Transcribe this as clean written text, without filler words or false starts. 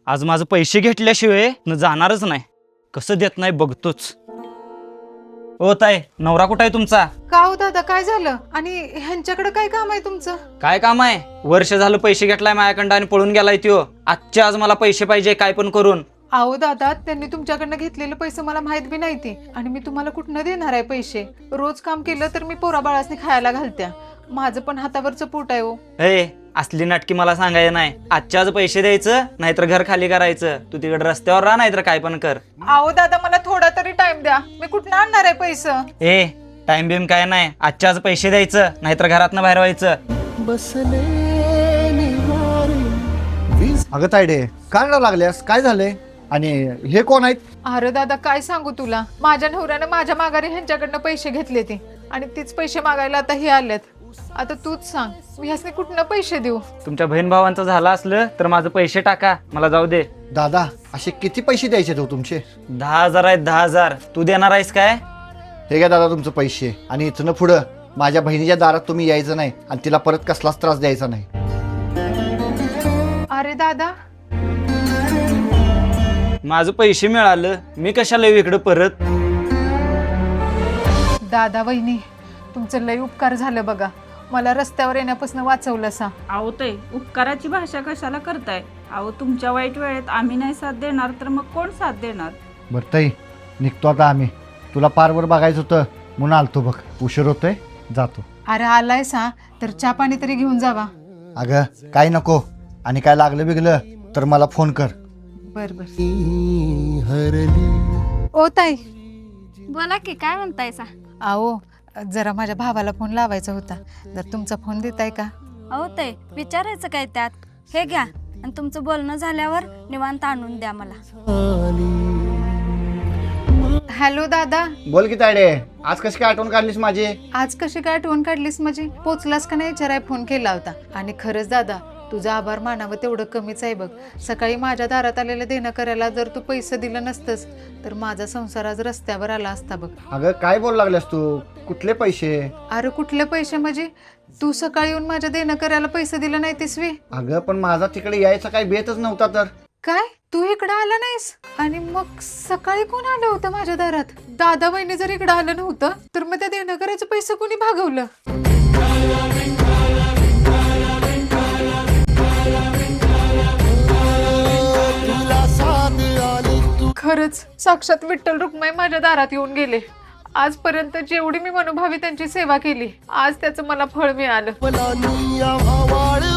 आज माझं पैसे घेतल्याशिवाय न जाणारच नाही. कसं देत नाही बघतोच. ओ ताई, नवरा कुठं आहे तुमचा? का हो दादा, काय झालं? आणि ह्यांच्याकडे काय काम आहे तुमचं? काय काम आहे? वर्ष झालं पैसे घेतलाय माझ्याकडं आणि पळून गेलाय त्यो. आजच्या आज मला पैसे पाहिजे काय पण करून. अहो दादा, त्यांनी तुमच्याकडनं घेतलेले पैसे मला माहित बी नाही ते. आणि मी तुम्हाला कुठनं देणार आहे पैसे? रोज काम केलं तर मी पोराबाळासनी खायला घालत्या. माझं पण हातावरचं पोट आहे हो. ए, असली नाटकी मला सांगायचं नाही. आजच्या आज पैसे द्यायचं, नाहीतर घर खाली करायचं. तू तिकडे रस्त्यावर राहा, नाहीतर काय पण कर. अहो दादा, मला थोडा तरी टाइम द्या. मी कुठनं आणणार आहे पैसे? ए, टाइम बिम काय नाही. आजच्या आज पैसे द्यायचं, नाहीतर घरातनं बाहेर व्हायचं. अगं तायडे, काय रडायला लागल्यास? काय झालंय? आणि हे कोण आहेत? अरे दादा, काय सांगू तुला. माझ्या नवऱ्यानं माझ्या माघारी ह्यांच्याकडनं पैसे घेतले ते. आणि तीच पैसे मागायला आता हे आलेत. आता तूच सांग, मी ह्यासने कुठनं पैसे देऊ? तुमच्या बहीण भावांचं झालं असलं तर माझं पैसे टाका, मला जाऊ दे. दादा, असे किती पैसे द्यायचे तो तुमचे? 10,000 आहेत, 10,000. तू देणार आहेस काय? हे घ्या दादा तुमचं पैसे. आणि इथनं पुढं माझ्या बहिणीच्या दारात तुम्ही यायचं नाही आणि तिला परत कसलाच त्रास द्यायचा नाही. अरे दादा, माझं पैसे मिळालं, मी कशाला येऊ इकडं परत? दादा वहिनी, तुमचं लय उपकार झालं बघा. मला रस्त्यावर येण्यापासून वाचवलं सा. अहो ते उपकाराची भाषा कशाला करताय? अहो तुमच्या वाईट वेळेत आम्ही नाही साथ देणार तर मग कोण साथ देणार? बरं ताई, निघतो आता आम्ही. तुला पारवर बघायचं होतं म्हणून आलतो बघ. उशीर होतोय, जातो. अरे आलाय सा तर चहा पाणी तरी घेऊन जावा. अगं काय नको. आणि काय लागलं बिगलं तर मला फोन कर. बर बर. ओ ताई, बोला की, काय म्हणतायसा? आओ जरा माझ्या भावाला फोन लावायचा होता. जर तुमचा फोन देताय का? अहो ते विचारायचं काय त्यात? हे घ्या आणि तुमचं बोलणं झाल्यावर निवांत आणून द्या मला. हॅलो दादा, बोल की तायडे, आज कशी काय आठवण काढलीस माझी? आज कशी काय आठवण काढलीस? माझी पोचलास का नाही विचाराय फोन केला होता. आणि खरंच दादा, तुझा आभार मानावं तेवढं कमीच आहे बघ. सकाळी माझ्या दारात आलेलं देणं करायला जर तू पैसे दिलं नसतंस तर माझा संसार आज रस्त्यावर आला असता बघ. अगं काय बोल लागल्यास तू? कुठले पैसे? अरे कुठले पैसे? म्हणजे तू सकाळी येऊन माझ्या देणं करायला पैसे दिलं नाही तेसवी? अगं पण माझा तिकडे यायचा काही बेतच नव्हता तर. काय तू इकडं आला नाहीस? आणि मग सकाळी कोण आलं होतं माझ्या दारात? दादा वहिनी जर इकडं आलं नव्हतं तर मग त्या देणं करायचं पैसे कोणी भागवलं? खरंच साक्षात विठ्ठल रुक्माई माझ्या दारात येऊन गेले. आजपर्यंत जेवढी मी मनोभावी त्यांची सेवा केली, आज त्याचं मला फळ मिळालं.